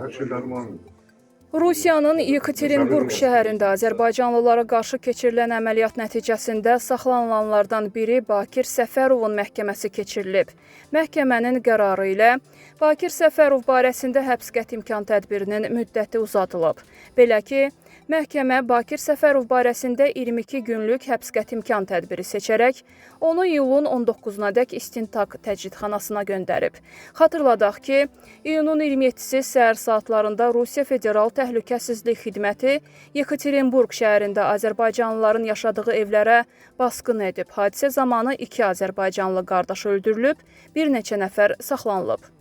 Her şey nормально. Rusiyanın Yekaterinburg şəhərində azərbaycanlılara qarşı keçirilən əməliyyat nəticəsində saxlanılanlardan biri Bakir Səfərovun məhkəməsi keçirilib. Məhkəmənin qərarı ilə Bakir Səfərov barəsində həbs qəti imkan tədbirinin müddəti uzadılıb. Belə ki, məhkəmə Bakir Səfərov barəsində 22 günlük həbs qəti imkan tədbiri seçərək, onu iyulun 19-nadək istintaq təcridxanasına göndərib. Xatırladaq ki, iyunun 27-si səhər saatlarında Rusiya Federal Təhlükəsizlik Xidməti Yekaterinburg şəhərində azərbaycanlıların yaşadığı evlərə basqın edib. Hadisə zamanı 2 azərbaycanlı qardaş öldürülüb, bir neçə nəfər saxlanılıb.